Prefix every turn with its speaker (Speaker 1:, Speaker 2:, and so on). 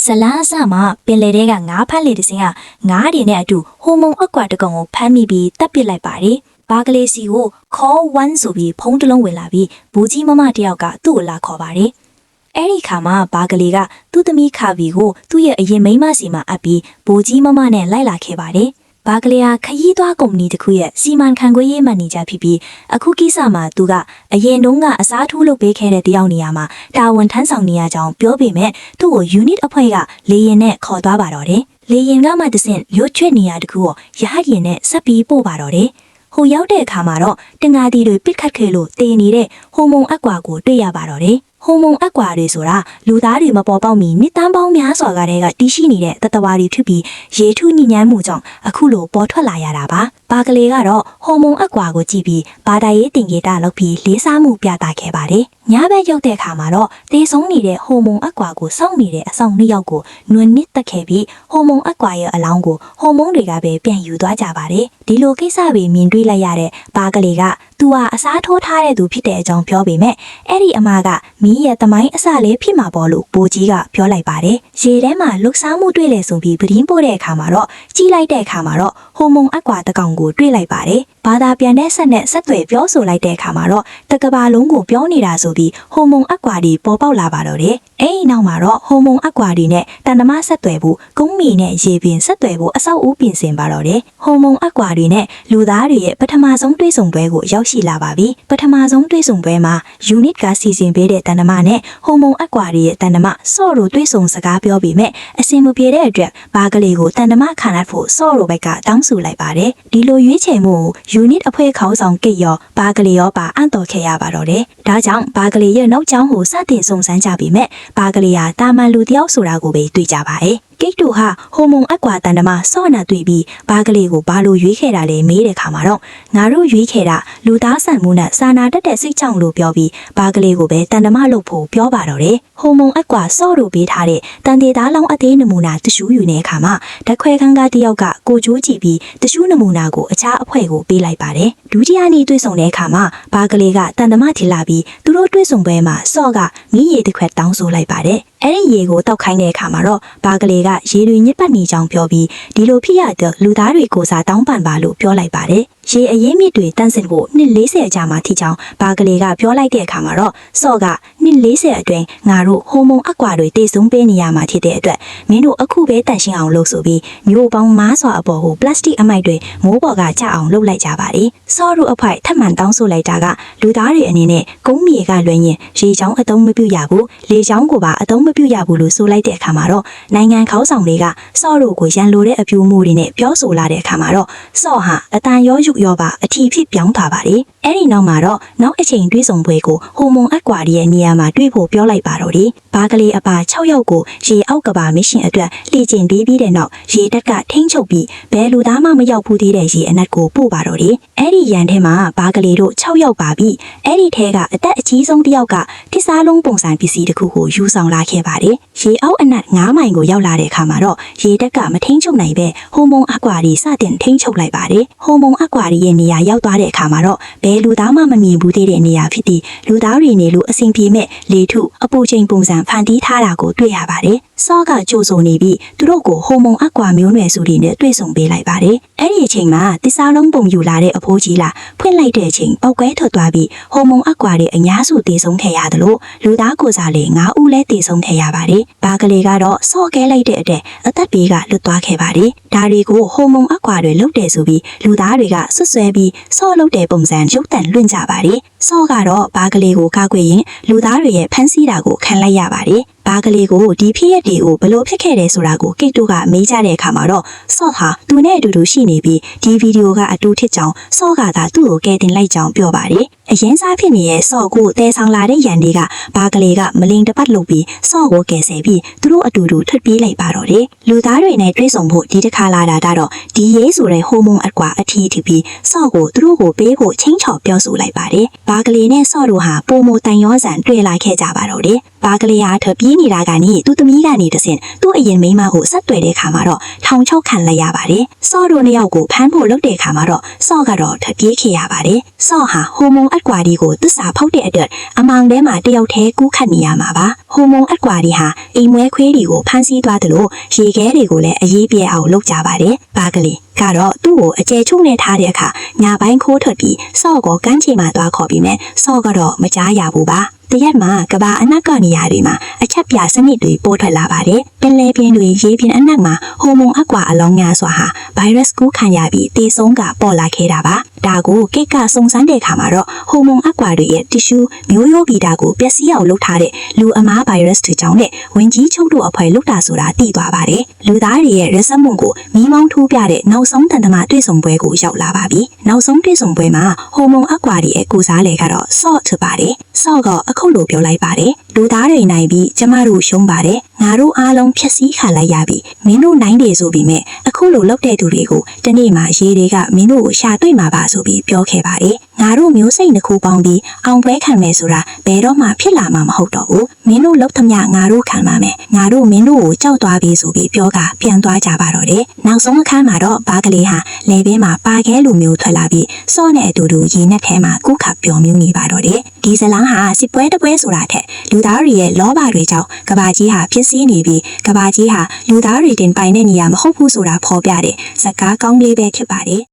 Speaker 1: ဇလားအစမှာပင်လယ်ထဲကငါးဖမ်းလေတစ်စင်းကငါးတွေနဲ့အတူဟိုမုံအကွာတကောင်ကိုဖမ်းမိပြီးတပ်ပစ်လိုက်ပါတယ်။ဘာကလေးစီကိုခေါ်1ဆိုပြီးဖုံးတစ်လုံးဝင်လာပြီးဘူကြီးမမတယောက်ကသူ့ကိုလာခေါ်ပါတယ်။အဲ့ဒီခါမှာဘာကလေးကသူ့သမီးခါဗီကိုသူ့ရဲ့အရင်မိန်းမစီမှာအပ်ပြီးဘူကြီးမမနဲ့လိုက်လာခဲ့ပါတယ်။ဘာကလေးကခရီးသွားကုမ္ပဏီတစ်ခုရဲ့စီမံခန့်ခွဲရေးမန်နေဂျာဖြစ်ပြီးအခုကိစ္စမှာသူကအရင်တုန်းကအစားထိုးလုပ်ပေးခဲ့တဲ့တယောက်နေရာမှာတာဝန်ထမ်းဆောင်နေရကြောင်းပြောပေမဲ့သူ့ကို unit အဖွဲ့ကလေရင်နဲ့ခေါ်သွားပါတော့တယ်။လေရင်ကမှတဆင့်ရွတ်ချွတ်နေရတခုကိုရဟရင်နဲ့ဆက်ပြီးပို့ပါတော့တယ်။ဟိုရောက်တဲ့အခါမှာတော့တင်ငါတီတွေပစ်ခတ်ခဲ့လို့တေနေတဲ့ဟိုမုံအကွာကိုတွေ့ရပါတော့တယ်။ဟိုမုံအကွာတွေဆိုတာလူသားတွေမပေါ်ပေါက်မီနှစ်တန်းပေါင်းများစွာကတည်းကတီးရှိနေတဲ့တတဝါတွေဖြစ်ပြီးရေထုညဉ့်ညမ်းမှုကြောင့်အခုလိုပေါ်ထွက်လာရတာပါ။ဘာကလေးကတော့ဟိုမုံအကွာကိုကြည့်ပြီးဘာသာရေးတင်ကြေတာလုပ်ပြီးလေးစားမှုပြသခဲ့ပါတယ်။ညဘက်ရောက်တဲ့အခါမှာတော့တေဆုံးနေတဲ့ဟိုမုံအကွာကိုစောင့်နေတဲ့အဆောင်နှစ်ယောက်ကိုနွံနစ်တက်ခဲ့ပြီးဟိုမုံအကွာရဲ့အလောင်းကိုဟိုမုံတွေကပဲပြန်ယူသွားကြပါတယ်။ဒီလိုကိစ္စတွေမြင်တွေ့လိုက်ရတဲ့ဘာကလေးကသူဟာအစားထိုးထားတဲ့သူဖြစ်တဲ့အကြောင်းပြောပေမဲ့အဲ့ဒီအမကမီးရဲ့တမိုင်းအစလေးဖြစ်မှာပေါ့လို့ဘိုးကြီးကပြောလိုက်ပါတယ်။ရေထဲမှာလှုပ်ရှားမှုတွေ့လေဆိုပြီးပဒင်းပို့တဲ့အခါမှာတော့ကြီးလိုက်တဲ့အခါမှာတော့ဟိုမုံအကွာတကောင်ကိုတွေ့လိုက်ပါတယ်။ဘာသာပြန်တဲ့ဆက်နဲ့ဆက်သွယ်ပြောဆိုလိုက်တဲ့အခါမှာတော့တကဘာလုံးကိုပြောနေတာဆိုပြီးဟိုမုံအကွာဒီပေါ်ပေါက်လာပါတော့တယ်။အဲ့ဒီနောက်မှာတော့ဟိုမုံအကွာဒီနဲ့တန်တမဆက်သွယ်ဖို့ကုန်းမီနဲ့ရေပင်ဆက်သွယ်ဖို့အဆောက်အဦပြင်ဆင်ပါတော့တယ်။ဟိုမုံအကွာဒီနဲ့လူသားတွေရဲ့ပထမဆုံးတွေ့ဆုံပွဲကိုရောက်ရှိလာပါပြီ။ပထမဆုံးတွေ့ဆုံပွဲမှာ unit ကစီစဉ်ပေးတဲ့တန်တမနဲ့ဟိုမုံအကွာဒီရဲ့တန်တမဆော့တို့တွေ့ဆုံစကားပြောပြီးမဲ့အစင်မပြေတဲ့အတွက်ဘာကလေးကိုတန်တမခံရဖို့ဆော့တို့ဘက်ကတောင်းဆိုလိုက်ပါတယ်။ဒီလိုရွေးချယ်မှု unit အဖွဲ့ခေါင်းဆောင်ကိတ်ရောဘာကလေးရောပါအံ့တော်ခဲ့ရပါတော့တယ်။ဒါကြောင့်ဘာကလေးရဲ့နောက်ကျောင်းကိုစတင်စုံစမ်းကြပြီးမဲ့ဘာကလေးဟာတာမန်လူတယောက်ဆိုတာကိုပဲတွေ့ကြပါရဲ့။ကိတ်တို့ဟာဟိုမုံအကွာတန်တမဆော့နာတွေ့ပြီးဘာကလေးကိုဘာလို့ရွေးခဲ့တာလဲမေးတဲ့ခါမှာတော့ငါတို့ရွေးခဲ့တာလူသားဆန်မှုနဲ့စာနာတတ်တဲ့စိတ်ကြောင့်လို့ပြောပြီးဘာကလေးကိုပဲတန်တမလုပ်ဖို့ပြောပါတော့တယ်။ဟိုမုံအကွာဆော့တို့ပေးထားတဲ့တန်သေးသားလောင်းအသေးနမူနာတ िश ူးယူတဲ့အခါမှာဓာတ်ခွဲခန်းကတယောက်ကကိုကြိုးကြည့်ပြီးတ िश ူးနမူနာကိုအခြားအဖွဲ့ကိုပေးလိုက်ပါတယ်။ဒုတိယနေ့တွေ့ဆုံတဲ့အခါမှာဘာကလေးကတန်တမထီလာပြီးသူတို့တွေ့ဆုံပွဲမှာဆော့ကမီးရည်တစ်ခွက်တောင်းဆိုလိုက်ပါတယ်။အဲ့ဒီရေကိုတောက်ခိုင်းတဲ့အခါမှာတော့ဘာကလေးကရေတွေညစ်ပတ်နေကြောင်းပြောပြီးဒီလိုဖြစ်ရတဲ့လူသားတွေကိုစားတောင်းပန်ပါလို့ပြောလိုက်ပါတယ်။ရေအရင်မြစ်တွေတန့်စင်ဖို့နှစ်40အကြာမှထိကြောင်းဘာကလေးကပြောလိုက်တဲ့အခါမှာတော့ဆော့ကနှစ်40အတွင်းငါတို့ဟိုမုံအကွာတွေတေဆုံးပေးနေရမှာဖြစ်တဲ့အတွက်မင်းတို့အခုပဲတန့်ရှင်းအောင်လုပ်ဆိုပြီးမျိုးပေါင်းမားစွာအပေါ်ကိုပလတ်စတစ်အမိုက်တွေမိုးပေါ်ကကျအောင်လုပ်လိုက်ကြပါတယ်။ဆော့တို့အဖိုက်ထပ်မံတောင်းဆိုလိုက်တာကလူသားတွေအနေနဲ့ကုန်းမြေကလွှဲရင်ရေချောင်းအသုံးမပြုရဘူးလေချောင်းကိုပါအသုံးမပြုရဘူးလို့ဆိုလိုက်တဲ့အခါမှာတော့နိုင်ငံခေါင်းဆောင်တွေကဆော့တို့ကိုရန်လိုတဲ့အပြူမှုတွေနဲ့ပြောဆိုလာတဲ့အခါမှာတော့ဆော့ဟာအတန်ရောယူရောပါအထီဖြစ်ပြောင်းသွားပါတယ်။အဲ့ဒီနောက်မှာတော့နောက်အချိန်တွေးဆုံပွဲကိုဟိုမုံအကွာရဲ့နေရာမှာတွေ့ဖို့ပြောလိုက်ပါတော့တယ်။ဘာကလေးအပါ6ယောက်ကိုရေအောက်ကပါမစ်ရှင်အတွက်လှည့်ကျင်ပေးပြီးတဲ့နောက်ရေတက်ကထိန်းချုပ်ပြီးဘယ်လူသားမှမရောက်ဘူးသေးတဲ့ရေအနက်ကိုပို့ပါတော့တယ်။အဲ့ဒီရန်ထဲမှာဘာကလေးတို့6ယောက်ပါပြီးအဲ့ဒီထဲကအသက်အကြီးဆုံးတစ်ယောက်ကတစ္ဆာလုံးပုံစံပစ္စည်းတစ်ခုကိုယူဆောင်လာခဲ့ပါတယ်။ရေအောက်အနက်9မိုင်ကိုရောက်လာတဲ့အခါမှာတော့ရေတက်ကမထိန်းချုပ်နိုင်ပဲဟိုမုံအကွာရီစတင်ထိန်းချုပ်လိုက်ပါတယ်။ဟိုမုံအကွာရီရဲ့နေရာရောက်သွားတဲ့အခါမှာတော့ဘယ်လူသားမှမမြင်ဘူးသေးတဲ့နေရာဖြစ်ပြီးလူသားတွေနေလို့အဆင်ပြေမဲ့လေထုအပူချိန်ပုံစံဖန်တီးထားတာကိုတွေ့ရပါတယ်။ဆော့ကကြိုးစုံနေပြီးသူတို့ကိုဟိုမုံအကွာမျိုးနွယ်စုတွေနဲ့တွေ့ဆုံပေးလိုက်ပါတယ်။အဲ့ဒီအချိန်မှာတစ္ဆာလုံးပုံယူလာတဲ့အဖိုးကြီးလာဖွင့်လိုက်တဲ့အချိန်ပောက်ကွဲထွက်သွားပြီးဟိုမုံအကွာတွေအများစုတေဆုံးခဲ့ရတယ်လို့လူသားကိုစားလေ9ဦးလည်းတေဆုံးခဲ့ရပါတယ်။ဘာကလေးကတော့ဆော့ခဲလိုက်တဲ့အတဲ့အသက်ဘေးကလွတ်သွားခဲ့ပါတယ်။ဒါတွေကိုဟိုမုံအကွာတွေလုတ်တယ်ဆိုပြီးလူသားတွေကဆွဆွဲပြီးဆော့လုတ်တဲ့ပုံစံရုပ်တံလွင့်ကြပါတယ်။ဆော့ကတော့ဘာကလေးကိုကာကွယ်ရင်လူသားတွေရဲ့ဖမ်းဆီးတာကိုခံလိုက်ရပါတယ်။ဘာကလေးကိုဒီဖြစ်ရတွေကိုဘလို့ဖြစ်ခဲ့တယ်ဆိုတာကိုကိတ်တို့ကမေးကြတဲ့အခါမှာတော့ဆော့ဟာသူနဲ့အတူတူရှိနေပြီးဒီဗီဒီယိုကအတူထစ်ကြောင်ဆော့ကသာသူ့ကိုကဲတင်လိုက်ကြောင်ပြောပါတယ်။အရင်စားဖြစ်နေတဲ့ဆော့ကိုတဲဆောင်လာတဲ့ရန်တွေကဘာကလေးကမလိန်တပတ်လုပ်ပြီးဆော့ကိုကဲဆယ်ပြီးသူတို့အတူတူထွက်ပြေးလိုက်ပါတော့တယ်။လူသားတွေနဲ့တွေ့ဆုံဖို့ဒီတစ်ခါလာတာတော့ဒီရေးဆိုတဲ့ဟိုမုံအကွာအထီးထီပြီးဆော့ကိုသူတို့ကိုပေးဖို့ချင်းချော်ပြောဆိုလိုက်ပါတယ်။ဘာကလေးနဲ့ဆော့တို့ဟာပုံမတန်ရောစံတွေ့လာခဲ့ကြပါတော့တယ်။ဘာကလေးဟာထပ်ပြေးနေတာကနေသူ့သမီးကနေတဆင့်သူ့အရင်မိန်းမကိုဆက်တွေ့တဲ့ခါမှာတော့ထောင်ချောက်ခံလိုက်ရပါတယ်။ဆော့တို့နှစ်ယောက်ကိုဖမ်းဖို့လုပ်တဲ့ခါမှာတော့ဆော့ကတော့ထပ်ပြေးခဲ့ရပါတယ်။ဆော့ဟာဟိုမုံ
Speaker 2: အက်ကွာဒီကိုသစ္စာဖောက်တဲ့အတွက်အမောင်ထဲမှာတယောက်တည်းကူးခတ်နေရမှာပါဟိုမုန်အက်ကွာဒီဟာအိမ်မွဲခွေးတွေကိုဖမ်းဆီးသွားတယ်လို့ရေခဲတွေကိုလည်းအရေးပြဲအောင်လုပ်ကြပါတယ်ဘာကလေးကတော့သူ့ကိုအကျယ်ချုံနေထားတဲ့အခါညာပိုင်းခိုးထွက်ပြီးစော့ကိုကမ်းခြေမှာသွားခေါ်ပြီးမဲ့စော့ကတော့မကြားရဘူးပါတရက်မှာကဘာအနက်ကနေရာတွေမှာအချက်ပြစနစ်တွေပို့ထွက်လာပါတယ်ပင်လယ်ပြင်တွေရေပြင်အနက်မှာဟိုမုန်အကွာအလောင်းများစွာဟာဗိုင်းရပ်စ်ကူးခံရပြီးတေဆုံးကပေါ်လာခဲ့တာပါဒါကိုကိတ်ကစုံစမ်းတဲ့အခါမှာတော့ဟိုမုန်အကွာတွေရဲ့တီရှူးမျိုးရိုးဗီတာကိုပျက်စီးအောင်လုပ်ထားတဲ့လူအမားဗိုင်းရပ်စ်တွေကြောင့်နဲ့ဝင်ကြီးချုပ်တို့အဖွဲ့လုပ်တာဆိုတာသိသွားပါတယ်လူသားတွေရဲ့ရက်စက်မှုကိုမီးမောင်းထိုးပြတဲ့နောက်ဆုံးတန်တမတွေ့ဆုံပွဲကိုရောက်လာပါပြီနောက်ဆုံးတွေ့ဆုံပွဲမှာဟိုမုန်အကွာတွေရဲ့ကိုစားလေကတော့ဆော့ထပါတယ်ဆော့ကအခုလိုပြောလိုက်ပါတယ်လူသားတွေနိုင်ပြီးကျမတို့ရှုံးပါတယ်ငါတို့အားလုံးဖြက်စီးခါလိုက်ရပြီမင်းတို့နိုင်တယ်ဆိုပြီးမြဲအခုလိုလုပ်တဲ့သူတွေကိုတနေ့မှရေတွေကမင်းတို့ကိုရှာတွေ့မှာပါဆိုပြီးပြောခဲ့ပါတယ်ငါတို့မျိုးစိတ်တစ်ခုပေါင်းပြီးအောင်ပွဲခံမယ်ဆိုတာဘယ်တော့မှဖြစ်လာမှာမဟုတ်တော့ဘူးမင်းတို့လောက်သမျှငါတို့ခံပါမယ်ငါတို့မင်းတို့ကိုကြောက်သွားပြီဆိုပြီးပြောကပြန်သွားကြပါတော့တယ်နောက်ဆုံးအခါမှာတော့ဘာကလေးဟာလေပင်မှာပါခဲလိုမျိုးထွက်လာပြီးစော့နဲ့အတူတူရေနက်ထဲမှာကုခပျော်မြူးနေပါတော့တယ်ဒီဇလန်းဟာစစ်ပွဲတပွဲဆိုတာထက်လူသားတွေရဲ့လောဘတွေကြောင့်ကဘာကြီးဟာဖြစ်စည်းနေပြီးကဘာကြီးဟာလူသားတွေတင်ပိုင်တဲ့နေရာမဟုတ်ဘူးဆိုတာဖော်ပြတဲ့ဇာတ်ကားကောင်းလေးပဲဖြစ်ပါတယ်